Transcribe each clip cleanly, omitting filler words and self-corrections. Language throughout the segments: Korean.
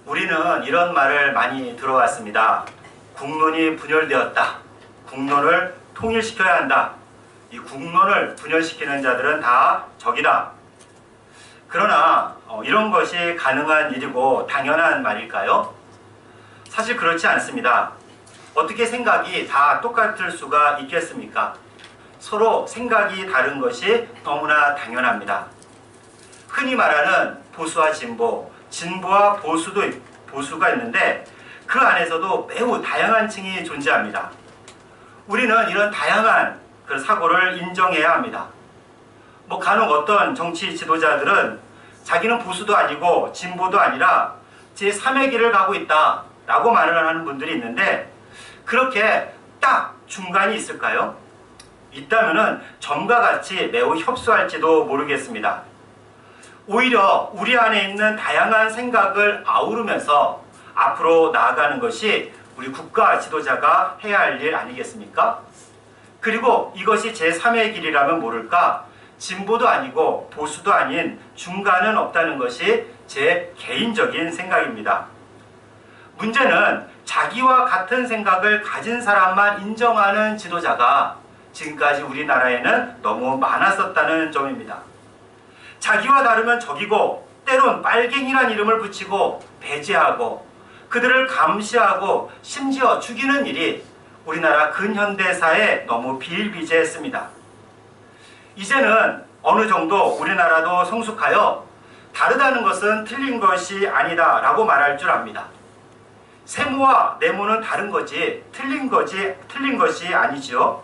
우리는 이런 말을 많이 들어왔습니다. 국론이 분열되었다. 국론을 통일시켜야 한다. 이 국론을 분열시키는 자들은 다 적이다. 그러나 이런 것이 가능한 일이고 당연한 말일까요? 사실 그렇지 않습니다. 어떻게 생각이 다 똑같을 수가 있겠습니까? 서로 생각이 다른 것이 너무나 당연합니다. 흔히 말하는 보수와 진보, 진보와 보수가 있는데 그 안에서도 매우 다양한 층이 존재합니다. 우리는 이런 다양한 그 사고를 인정해야 합니다. 간혹 어떤 정치 지도자들은 자기는 보수도 아니고 진보도 아니라 제3의 길을 가고 있다 라고 말을 하는 분들이 있는데 그렇게 딱 중간이 있을까요? 있다면은 점과 같이 매우 협소할지도 모르겠습니다. 오히려 우리 안에 있는 다양한 생각을 아우르면서 앞으로 나아가는 것이 우리 국가 지도자가 해야 할 일 아니겠습니까? 그리고 이것이 제3의 길이라면 모를까? 진보도 아니고 보수도 아닌 중간은 없다는 것이 제 개인적인 생각입니다. 문제는 자기와 같은 생각을 가진 사람만 인정하는 지도자가 지금까지 우리나라에는 너무 많았었다는 점입니다. 자기와 다르면 적이고 때론 빨갱이란 이름을 붙이고 배제하고 그들을 감시하고 심지어 죽이는 일이 우리나라 근현대사에 너무 비일비재했습니다. 이제는 어느 정도 우리나라도 성숙하여 다르다는 것은 틀린 것이 아니다 라고 말할 줄 압니다. 세모와 네모는 다른 거지 틀린 것이 아니지요.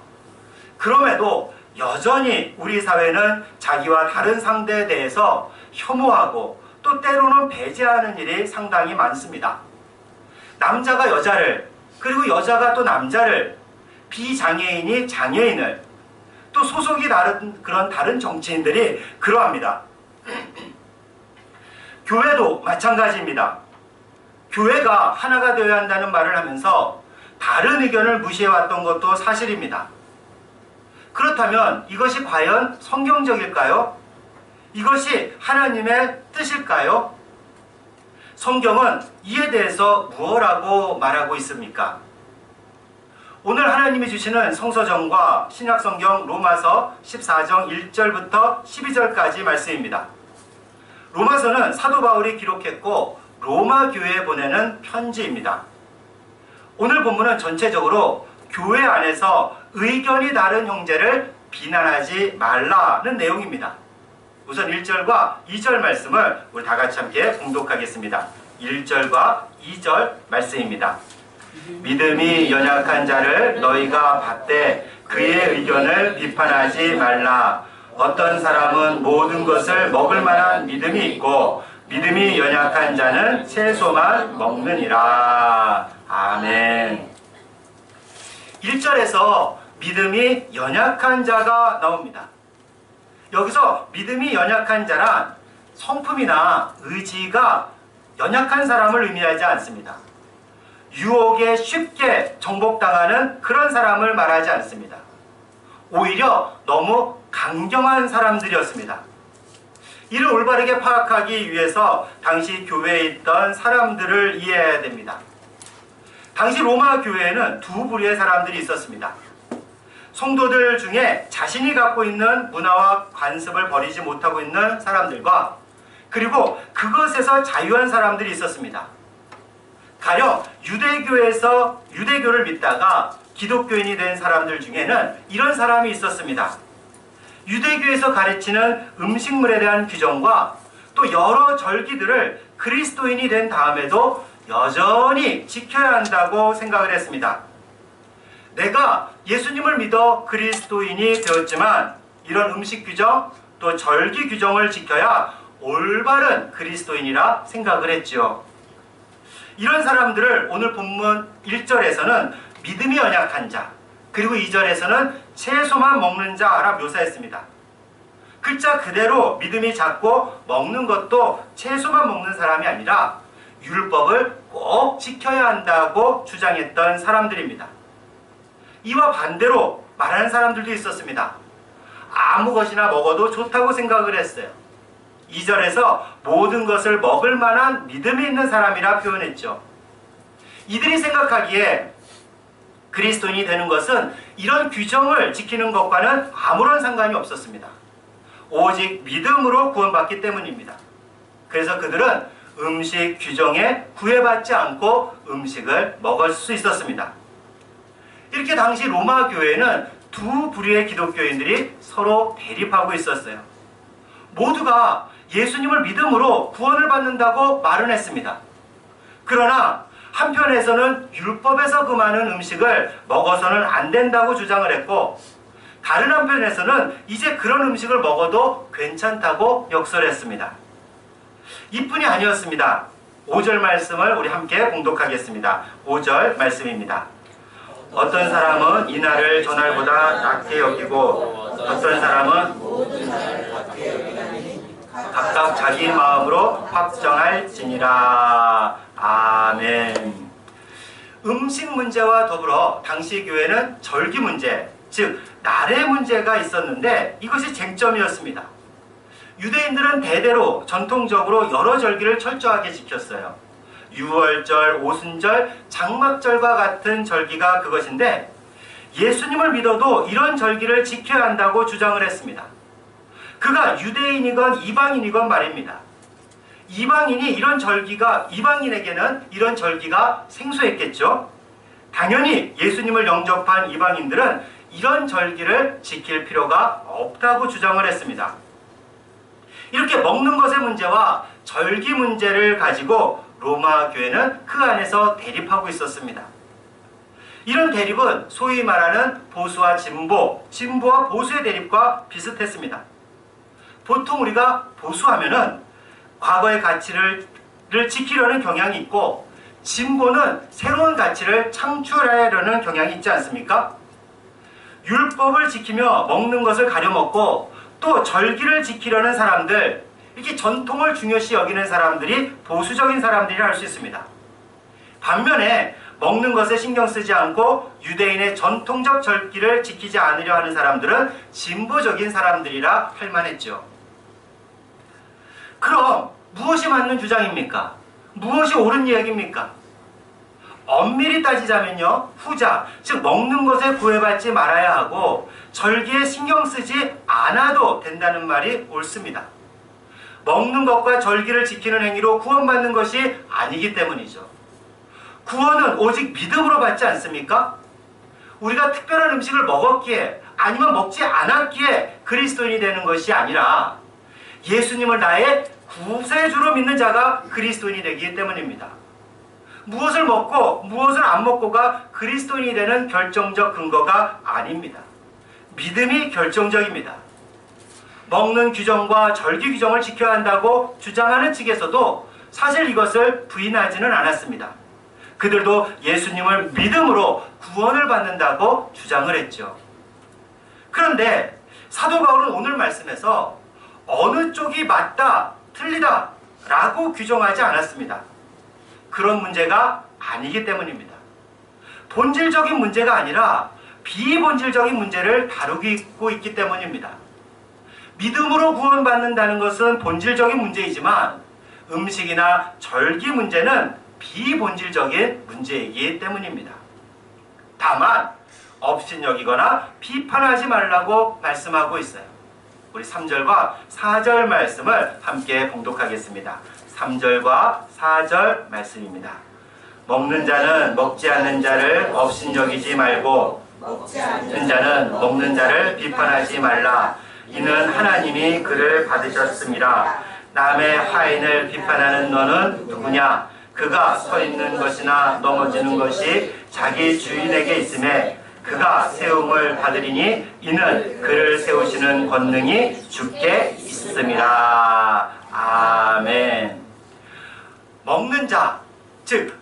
그럼에도 여전히 우리 사회는 자기와 다른 상대에 대해서 혐오하고 또 때로는 배제하는 일이 상당히 많습니다. 남자가 여자를 그리고 여자가 또 남자를 비장애인이 장애인을 또 소속이 다른 그런 다른 정치인들이 그러합니다. 교회도 마찬가지입니다. 교회가 하나가 되어야 한다는 말을 하면서 다른 의견을 무시해왔던 것도 사실입니다. 그렇다면 이것이 과연 성경적일까요? 이것이 하나님의 뜻일까요? 성경은 이에 대해서 무엇라고 말하고 있습니까? 오늘 하나님이 주시는 성서정과 신약성경 로마서 14장 1절부터 12절까지 말씀입니다. 로마서는 사도 바울이 기록했고 로마 교회에 보내는 편지입니다. 오늘 본문은 전체적으로 교회 안에서 의견이 다른 형제를 비난하지 말라는 내용입니다. 우선 1절과 2절 말씀을 우리 다 같이 함께 봉독하겠습니다. 1절과 2절 말씀입니다. 믿음이 연약한 자를 너희가 받되 그의 의견을 비판하지 말라. 어떤 사람은 모든 것을 먹을 만한 믿음이 있고 믿음이 연약한 자는 채소만 먹느니라. 아멘. 1절에서 믿음이 연약한 자가 나옵니다. 여기서 믿음이 연약한 자란 성품이나 의지가 연약한 사람을 의미하지 않습니다. 유혹에 쉽게 정복당하는 그런 사람을 말하지 않습니다. 오히려 너무 강경한 사람들이었습니다. 이를 올바르게 파악하기 위해서 당시 교회에 있던 사람들을 이해해야 됩니다. 당시 로마 교회에는 두 부류의 사람들이 있었습니다. 성도들 중에 자신이 갖고 있는 문화와 관습을 버리지 못하고 있는 사람들과 그리고 그것에서 자유한 사람들이 있었습니다. 가령 유대교에서 유대교를 믿다가 기독교인이 된 사람들 중에는 이런 사람이 있었습니다. 유대교에서 가르치는 음식물에 대한 규정과 또 여러 절기들을 그리스도인이 된 다음에도 여전히 지켜야 한다고 생각을 했습니다. 내가 예수님을 믿어 그리스도인이 되었지만 이런 음식 규정 또 절기 규정을 지켜야 올바른 그리스도인이라 생각을 했죠. 이런 사람들을 오늘 본문 1절에서는 믿음이 연약한 자 그리고 2절에서는 채소만 먹는 자라 묘사했습니다. 글자 그대로 믿음이 작고 먹는 것도 채소만 먹는 사람이 아니라 율법을 꼭 지켜야 한다고 주장했던 사람들입니다. 이와 반대로 말하는 사람들도 있었습니다. 아무 것이나 먹어도 좋다고 생각을 했어요. 2절에서 모든 것을 먹을 만한 믿음이 있는 사람이라 표현했죠. 이들이 생각하기에 그리스도인이 되는 것은 이런 규정을 지키는 것과는 아무런 상관이 없었습니다. 오직 믿음으로 구원받기 때문입니다. 그래서 그들은 음식 규정에 구애받지 않고 음식을 먹을 수 있었습니다. 이렇게 당시 로마 교회는 두 부류의 기독교인들이 서로 대립하고 있었어요. 모두가 예수님을 믿음으로 구원을 받는다고 말은 했습니다. 그러나 한편에서는 율법에서 금하는 음식을 먹어서는 안 된다고 주장을 했고, 다른 한편에서는 이제 그런 음식을 먹어도 괜찮다고 역설했습니다. 이뿐이 아니었습니다. 5절 말씀을 우리 함께 봉독하겠습니다. 5절 말씀입니다. 어떤 사람은 이날을 저날보다 낮게 여기고 어떤 사람은 각각 자기 마음으로 확정할지니라. 아멘. 음식 문제와 더불어 당시 교회는 절기 문제, 즉 날의 문제가 있었는데 이것이 쟁점이었습니다. 유대인들은 대대로 전통적으로 여러 절기를 철저하게 지켰어요. 유월절, 오순절, 장막절과 같은 절기가 그것인데 예수님을 믿어도 이런 절기를 지켜야 한다고 주장을 했습니다. 그가 유대인이건 이방인이건 말입니다. 이방인에게는 이런 절기가 생소했겠죠. 당연히 예수님을 영접한 이방인들은 이런 절기를 지킬 필요가 없다고 주장을 했습니다. 이렇게 먹는 것의 문제와 절기 문제를 가지고 로마 교회는 그 안에서 대립하고 있었습니다. 이런 대립은 소위 말하는 보수와 진보, 진보와 보수의 대립과 비슷했습니다. 보통 우리가 보수하면은 과거의 가치를 지키려는 경향이 있고, 진보는 새로운 가치를 창출하려는 경향이 있지 않습니까? 율법을 지키며 먹는 것을 가려먹고 또 절기를 지키려는 사람들, 이렇게 전통을 중요시 여기는 사람들이 보수적인 사람들이라 할 수 있습니다. 반면에 먹는 것에 신경 쓰지 않고 유대인의 전통적 절기를 지키지 않으려 하는 사람들은 진보적인 사람들이라 할 만했죠. 그럼 무엇이 맞는 주장입니까? 무엇이 옳은 이야기입니까? 엄밀히 따지자면요, 후자, 즉 먹는 것에 구애받지 말아야 하고 절기에 신경 쓰지 않아도 된다는 말이 옳습니다. 먹는 것과 절기를 지키는 행위로 구원받는 것이 아니기 때문이죠. 구원은 오직 믿음으로 받지 않습니까? 우리가 특별한 음식을 먹었기에 아니면 먹지 않았기에 그리스도인이 되는 것이 아니라 예수님을 나의 구세주로 믿는 자가 그리스도인이 되기 때문입니다. 무엇을 먹고 무엇을 안 먹고가 그리스도인이 되는 결정적 근거가 아닙니다. 믿음이 결정적입니다. 먹는 규정과 절기 규정을 지켜야 한다고 주장하는 측에서도 사실 이것을 부인하지는 않았습니다. 그들도 예수님을 믿음으로 구원을 받는다고 주장을 했죠. 그런데 사도 바울은 오늘 말씀에서 어느 쪽이 맞다, 틀리다 라고 규정하지 않았습니다. 그런 문제가 아니기 때문입니다. 본질적인 문제가 아니라 비본질적인 문제를 다루고 있기 때문입니다. 믿음으로 구원받는다는 것은 본질적인 문제이지만 음식이나 절기 문제는 비본질적인 문제이기 때문입니다. 다만 업신여기거나 비판하지 말라고 말씀하고 있어요. 우리 3절과 4절 말씀을 함께 봉독하겠습니다. 3절과 4절 말씀입니다. 먹는 자는 먹지 않는 자를 업신여기지 말고 먹지 않는 자는 먹는 자를 비판하지 말라. 이는 하나님이 그를 받으셨습니다. 남의 화인을 비판하는 너는 누구냐? 그가 서 있는 것이나 넘어지는 것이 자기 주인에게 있음에 그가 세움을 받으리니 이는 그를 세우시는 권능이 주께 있음이라. 아멘. 먹는 자, 즉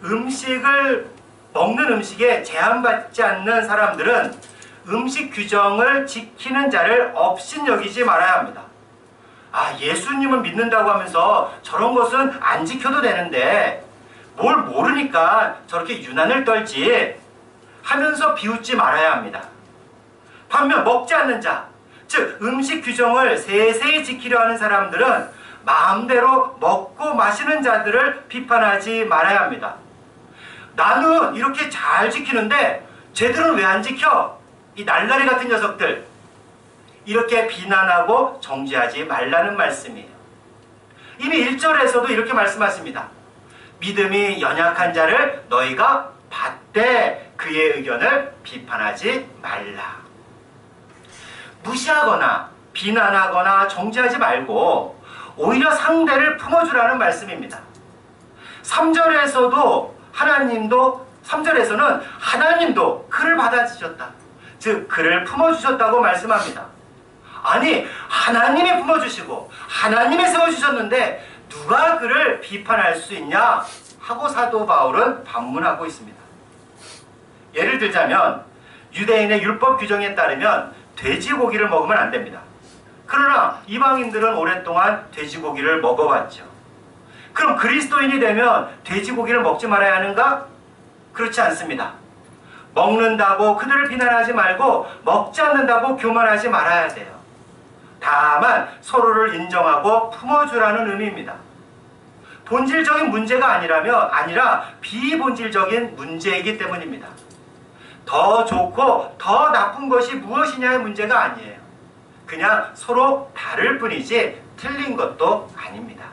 먹는 음식에 제한받지 않는 사람들은 음식 규정을 지키는 자를 업신여기지 말아야 합니다. 예수님을 믿는다고 하면서 저런 것은 안 지켜도 되는데 뭘 모르니까 저렇게 유난을 떨지 하면서 비웃지 말아야 합니다. 반면 먹지 않는 자, 즉 음식 규정을 세세히 지키려 하는 사람들은 마음대로 먹고 마시는 자들을 비판하지 말아야 합니다. 나는 이렇게 잘 지키는데 쟤들은 왜 안 지켜? 이 날라리 같은 녀석들. 이렇게 비난하고 정죄하지 말라는 말씀이에요. 이미 1절에서도 이렇게 말씀하십니다. 믿음이 연약한 자를 너희가 받되 그의 의견을 비판하지 말라. 무시하거나 비난하거나 정죄하지 말고 오히려 상대를 품어주라는 말씀입니다. 3절에서는 하나님도 그를 받아주셨다. 즉 그를 품어주셨다고 말씀합니다. 아니, 하나님이 품어주시고 하나님이 세워주셨는데 누가 그를 비판할 수 있냐 하고 사도 바울은 반문하고 있습니다. 예를 들자면 유대인의 율법 규정에 따르면 돼지고기를 먹으면 안 됩니다. 그러나 이방인들은 오랫동안 돼지고기를 먹어왔죠. 그럼 그리스도인이 되면 돼지고기를 먹지 말아야 하는가? 그렇지 않습니다. 먹는다고 그들을 비난하지 말고 먹지 않는다고 교만하지 말아야 돼요. 다만 서로를 인정하고 품어주라는 의미입니다. 본질적인 문제가 아니라 비본질적인 문제이기 때문입니다. 더 좋고 더 나쁜 것이 무엇이냐의 문제가 아니에요. 그냥 서로 다를 뿐이지 틀린 것도 아닙니다.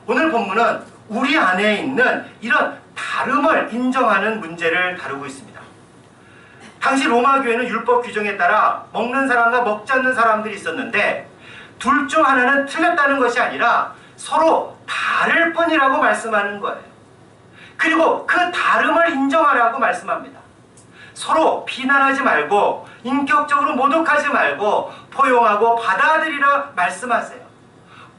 오늘 본문은 우리 안에 있는 이런 다름을 인정하는 문제를 다루고 있습니다. 당시 로마 교회는 율법 규정에 따라 먹는 사람과 먹지 않는 사람들이 있었는데 둘 중 하나는 틀렸다는 것이 아니라 서로 다를 뿐이라고 말씀하는 거예요. 그리고 그 다름을 인정하라고 말씀합니다. 서로 비난하지 말고 인격적으로 모독하지 말고 포용하고 받아들이라 말씀하세요.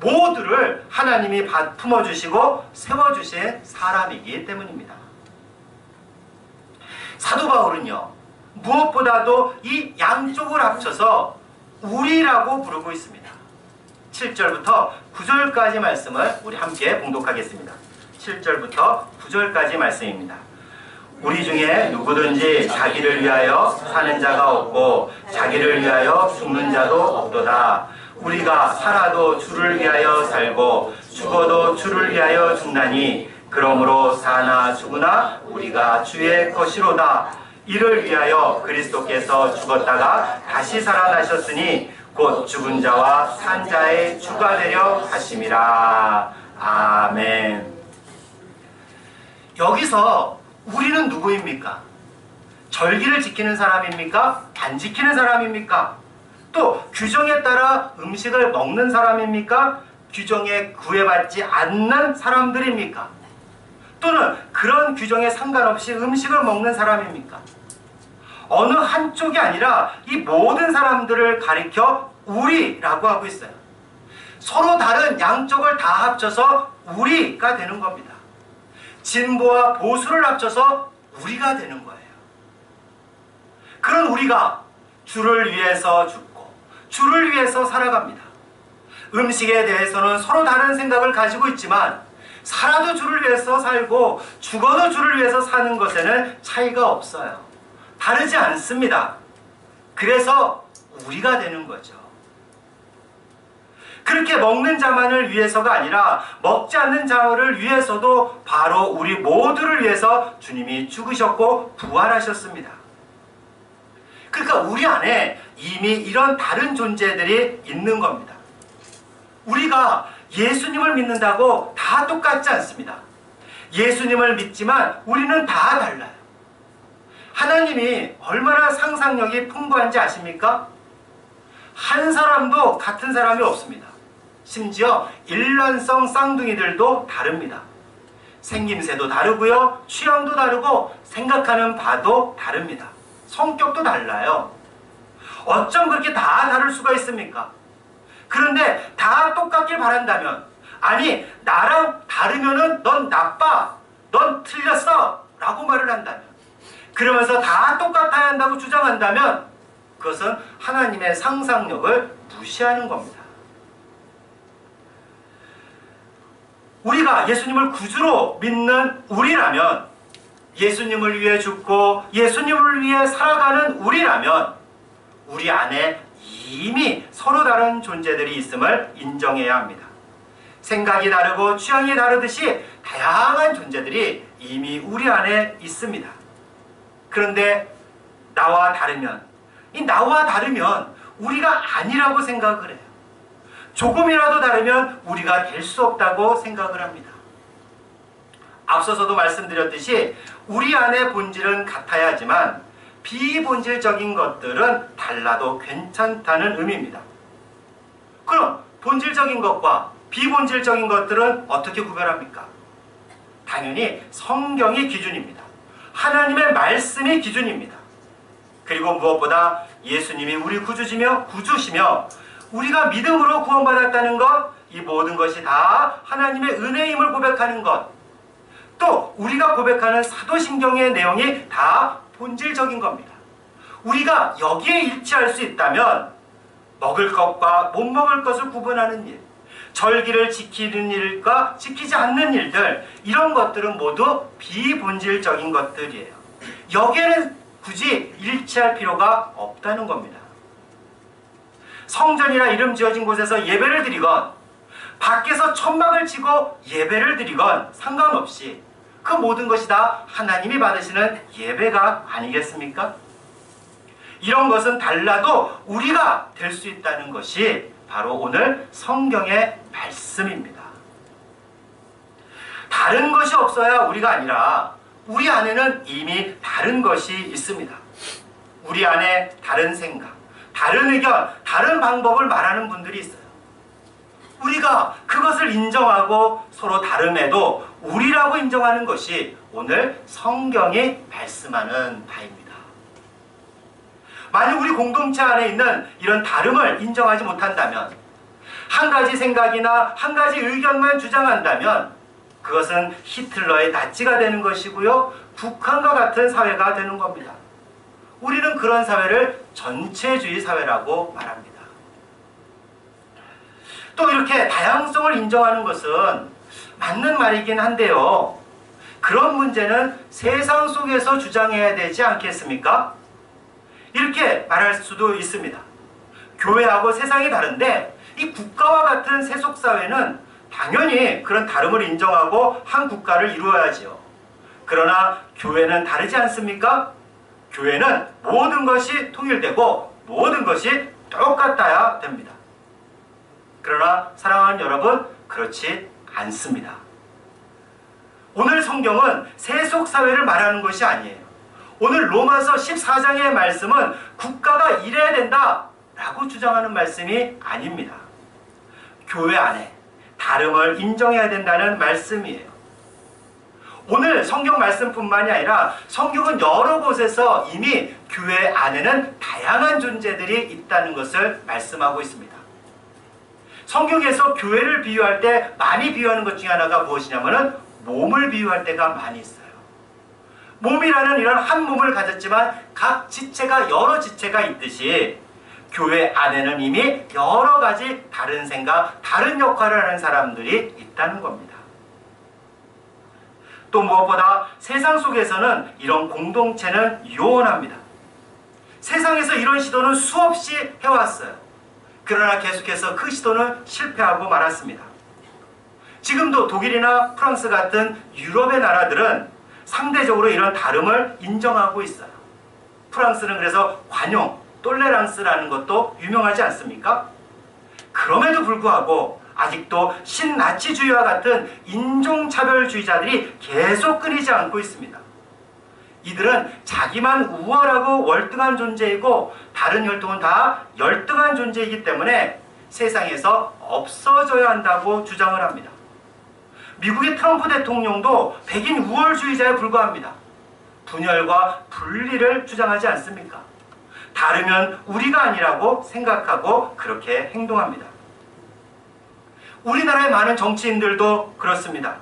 모두를 하나님이 품어주시고 세워주신 사람이기 때문입니다. 사도 바울은요, 무엇보다도 이 양쪽을 합쳐서 우리라고 부르고 있습니다. 7절부터 9절까지 말씀을 우리 함께 봉독하겠습니다. 7절부터 9절까지 말씀입니다. 우리 중에 누구든지 자기를 위하여 사는 자가 없고 자기를 위하여 죽는 자도 없도다. 우리가 살아도 주를 위하여 살고 죽어도 주를 위하여 죽나니 그러므로 사나 죽으나 우리가 주의 것이로다. 이를 위하여 그리스도께서 죽었다가 다시 살아나셨으니 곧 죽은 자와 산 자의 주가 되려 하심이라. 아멘. 여기서 우리는 누구입니까? 절기를 지키는 사람입니까? 안 지키는 사람입니까? 또 규정에 따라 음식을 먹는 사람입니까? 규정에 구애받지 않는 사람들입니까? 또는 그런 규정에 상관없이 음식을 먹는 사람입니까? 어느 한쪽이 아니라 이 모든 사람들을 가리켜 우리라고 하고 있어요. 서로 다른 양쪽을 다 합쳐서 우리가 되는 겁니다. 진보와 보수를 합쳐서 우리가 되는 거예요. 그런 우리가 주를 위해서 죽고 주를 위해서 살아갑니다. 음식에 대해서는 서로 다른 생각을 가지고 있지만 살아도 주를 위해서 살고 죽어도 주를 위해서 사는 것에는 차이가 없어요. 다르지 않습니다. 그래서 우리가 되는 거죠. 그렇게 먹는 자만을 위해서가 아니라 먹지 않는 자를 위해서도 바로 우리 모두를 위해서 주님이 죽으셨고 부활하셨습니다. 그러니까 우리 안에 이미 이런 다른 존재들이 있는 겁니다. 우리가 예수님을 믿는다고 다 똑같지 않습니다. 예수님을 믿지만 우리는 다 달라요. 하나님이 얼마나 상상력이 풍부한지 아십니까? 한 사람도 같은 사람이 없습니다. 심지어 일란성 쌍둥이들도 다릅니다. 생김새도 다르고요, 취향도 다르고 생각하는 바도 다릅니다. 성격도 달라요. 어쩜 그렇게 다 다를 수가 있습니까? 그런데 다 똑같길 바란다면, 아니 나랑 다르면은 넌 나빠, 넌 틀렸어 라고 말을 한다면, 그러면서 다 똑같아야 한다고 주장한다면 그것은 하나님의 상상력을 무시하는 겁니다. 우리가 예수님을 구주로 믿는 우리라면, 예수님을 위해 죽고 예수님을 위해 살아가는 우리라면 우리 안에 이미 서로 다른 존재들이 있음을 인정해야 합니다. 생각이 다르고 취향이 다르듯이 다양한 존재들이 이미 우리 안에 있습니다. 그런데 나와 다르면, 이 나와 다르면 우리가 아니라고 생각을 해요. 조금이라도 다르면 우리가 될 수 없다고 생각을 합니다. 앞서서도 말씀드렸듯이 우리 안의 본질은 같아야 하지만 비본질적인 것들은 달라도 괜찮다는 의미입니다. 그럼 본질적인 것과 비본질적인 것들은 어떻게 구별합니까? 당연히 성경이 기준입니다. 하나님의 말씀이 기준입니다. 그리고 무엇보다 예수님이 우리 구주시며 우리가 믿음으로 구원받았다는 것, 이 모든 것이 다 하나님의 은혜임을 고백하는 것, 또 우리가 고백하는 사도신경의 내용이 다 본질적인 겁니다. 우리가 여기에 일치할 수 있다면 먹을 것과 못 먹을 것을 구분하는 일, 절기를 지키는 일과 지키지 않는 일들, 이런 것들은 모두 비본질적인 것들이에요. 여기에는 굳이 일치할 필요가 없다는 겁니다. 성전이나 이름 지어진 곳에서 예배를 드리건 밖에서 천막을 치고 예배를 드리건 상관없이 그 모든 것이 다 하나님이 받으시는 예배가 아니겠습니까? 이런 것은 달라도 우리가 될 수 있다는 것이 바로 오늘 성경의 말씀입니다. 다른 것이 없어야 우리가 아니라 우리 안에는 이미 다른 것이 있습니다. 우리 안에 다른 생각, 다른 의견, 다른 방법을 말하는 분들이 있어요. 우리가 그것을 인정하고 서로 다름에도 우리라고 인정하는 것이 오늘 성경이 말씀하는 바입니다. 만약 우리 공동체 안에 있는 이런 다름을 인정하지 못한다면, 한 가지 생각이나 한 가지 의견만 주장한다면 그것은 히틀러의 나치가 되는 것이고요, 북한과 같은 사회가 되는 겁니다. 우리는 그런 사회를 전체주의 사회라고 말합니다. 또 이렇게 다양성을 인정하는 것은 맞는 말이긴 한데요, 그런 문제는 세상 속에서 주장해야 되지 않겠습니까? 이렇게 말할 수도 있습니다. 교회하고 세상이 다른데 이 국가와 같은 세속사회는 당연히 그런 다름을 인정하고 한 국가를 이루어야지요. 그러나 교회는 다르지 않습니까? 교회는 모든 것이 통일되고 모든 것이 똑같아야 됩니다. 그러나 사랑하는 여러분, 그렇지 않습니다. 오늘 성경은 세속사회를 말하는 것이 아니에요. 오늘 로마서 14장의 말씀은 국가가 이래야 된다 라고 주장하는 말씀이 아닙니다. 교회 안에 다름을 인정해야 된다는 말씀이에요. 오늘 성경 말씀뿐만이 아니라 성경은 여러 곳에서 이미 교회 안에는 다양한 존재들이 있다는 것을 말씀하고 있습니다. 성경에서 교회를 비유할 때 많이 비유하는 것 중에 하나가 무엇이냐면은 몸을 비유할 때가 많이 있어요. 몸이라는 이런 한 몸을 가졌지만 각 지체가 여러 지체가 있듯이 교회 안에는 이미 여러 가지 다른 생각, 다른 역할을 하는 사람들이 있다는 겁니다. 또 무엇보다 세상 속에서는 이런 공동체는 요원합니다. 세상에서 이런 시도는 수없이 해왔어요. 그러나 계속해서 그 시도는 실패하고 말았습니다. 지금도 독일이나 프랑스 같은 유럽의 나라들은 상대적으로 이런 다름을 인정하고 있어요. 프랑스는 그래서 관용, 똘레랑스라는 것도 유명하지 않습니까? 그럼에도 불구하고 아직도 신나치주의와 같은 인종차별주의자들이 계속 끊이지 않고 있습니다. 이들은 자기만 우월하고 월등한 존재이고 다른 혈통은 다 열등한 존재이기 때문에 세상에서 없어져야 한다고 주장을 합니다. 미국의 트럼프 대통령도 백인 우월주의자에 불과합니다. 분열과 분리를 주장하지 않습니까? 다르면 우리가 아니라고 생각하고 그렇게 행동합니다. 우리나라의 많은 정치인들도 그렇습니다.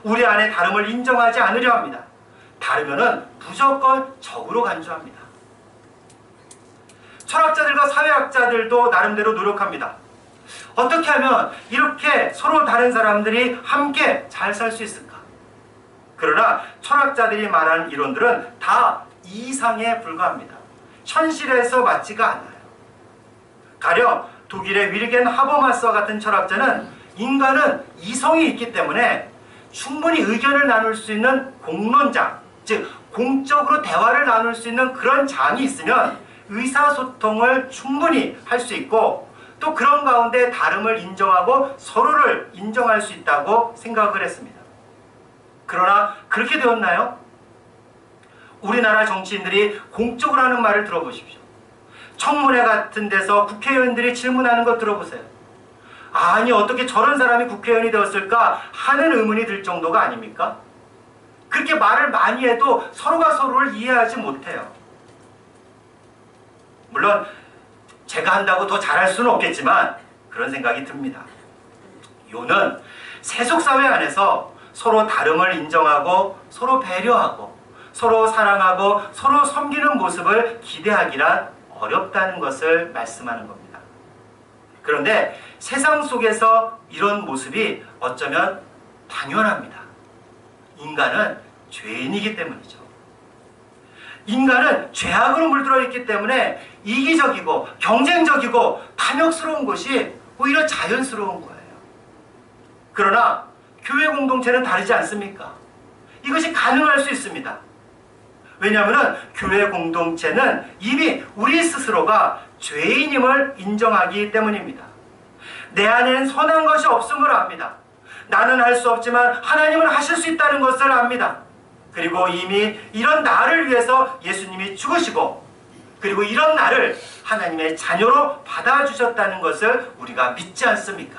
우리 안에 다름을 인정하지 않으려 합니다. 다르면은 무조건 적으로 간주합니다. 철학자들과 사회학자들도 나름대로 노력합니다. 어떻게 하면 이렇게 서로 다른 사람들이 함께 잘 살 수 있을까? 그러나 철학자들이 말하는 이론들은 다 이상에 불과합니다. 현실에서 맞지가 않아요. 가령 독일의 윌겐 하버마스와 같은 철학자는 인간은 이성이 있기 때문에 충분히 의견을 나눌 수 있는 공론장, 즉 공적으로 대화를 나눌 수 있는 그런 장이 있으면 의사소통을 충분히 할 수 있고, 또 그런 가운데 다름을 인정하고 서로를 인정할 수 있다고 생각을 했습니다. 그러나 그렇게 되었나요? 우리나라 정치인들이 공적으로 하는 말을 들어보십시오. 청문회 같은 데서 국회의원들이 질문하는 거 들어보세요. 아니, 어떻게 저런 사람이 국회의원이 되었을까 하는 의문이 들 정도가 아닙니까? 그렇게 말을 많이 해도 서로가 서로를 이해하지 못해요. 물론 제가 한다고 더 잘할 수는 없겠지만 그런 생각이 듭니다. 요는 세속사회 안에서 서로 다름을 인정하고 서로 배려하고 서로 사랑하고 서로 섬기는 모습을 기대하기란 어렵다는 것을 말씀하는 겁니다. 그런데 세상 속에서 이런 모습이 어쩌면 당연합니다. 인간은 죄인이기 때문이죠. 인간은 죄악으로 물들어 있기 때문에 이기적이고 경쟁적이고 탐욕스러운 것이 오히려 자연스러운 거예요. 그러나 교회 공동체는 다르지 않습니까? 이것이 가능할 수 있습니다. 왜냐하면 교회 공동체는 이미 우리 스스로가 죄인임을 인정하기 때문입니다. 내 안에는 선한 것이 없음을 압니다. 나는 할 수 없지만 하나님은 하실 수 있다는 것을 압니다. 그리고 이미 이런 나를 위해서 예수님이 죽으시고, 그리고 이런 나를 하나님의 자녀로 받아주셨다는 것을 우리가 믿지 않습니까?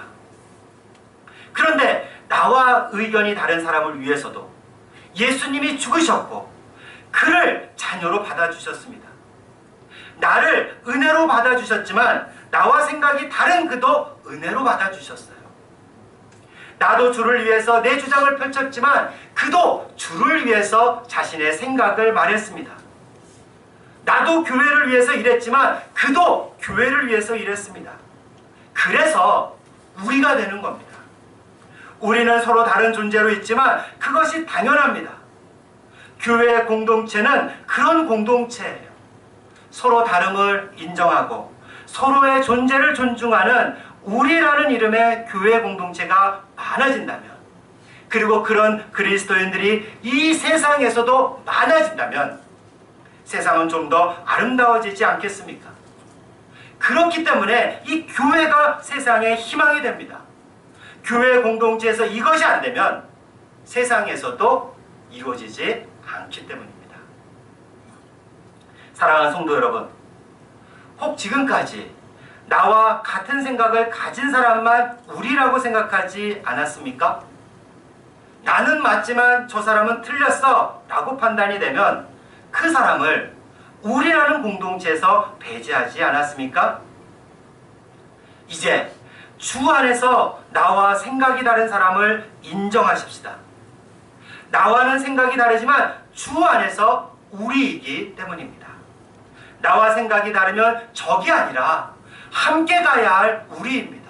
그런데 나와 의견이 다른 사람을 위해서도 예수님이 죽으셨고 그를 자녀로 받아주셨습니다. 나를 은혜로 받아주셨지만 나와 생각이 다른 그도 은혜로 받아주셨어요. 나도 주를 위해서 내 주장을 펼쳤지만 그도 주를 위해서 자신의 생각을 말했습니다. 나도 교회를 위해서 일했지만 그도 교회를 위해서 일했습니다. 그래서 우리가 되는 겁니다. 우리는 서로 다른 존재로 있지만 그것이 당연합니다. 교회 공동체는 그런 공동체예요. 서로 다름을 인정하고 서로의 존재를 존중하는 우리라는 이름의 교회 공동체가 많아진다면, 그리고 그런 그리스도인들이 이 세상에서도 많아진다면 세상은 좀 더 아름다워지지 않겠습니까? 그렇기 때문에 이 교회가 세상의 희망이 됩니다. 교회 공동체에서 이것이 안 되면 세상에서도 이루어지지 않기 때문입니다. 사랑하는 성도 여러분, 혹 지금까지 나와 같은 생각을 가진 사람만 우리라고 생각하지 않았습니까? 나는 맞지만 저 사람은 틀렸어 라고 판단이 되면 그 사람을 우리라는 공동체에서 배제하지 않았습니까? 이제 주 안에서 나와 생각이 다른 사람을 인정하십시다. 나와는 생각이 다르지만 주 안에서 우리이기 때문입니다. 나와 생각이 다르면 적이 아니라 함께 가야 할 우리입니다.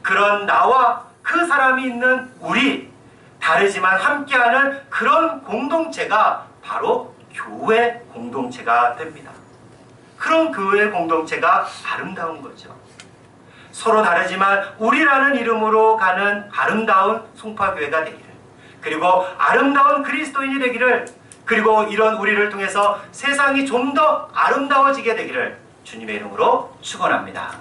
그런 나와 그 사람이 있는 우리, 다르지만 함께하는 그런 공동체가 바로 교회 공동체가 됩니다. 그런 교회 공동체가 아름다운 거죠. 서로 다르지만 우리라는 이름으로 가는 아름다운 송파교회가 되기를, 그리고 아름다운 그리스도인이 되기를, 그리고 이런 우리를 통해서 세상이 좀 더 아름다워지게 되기를 주님의 이름으로 축원합니다.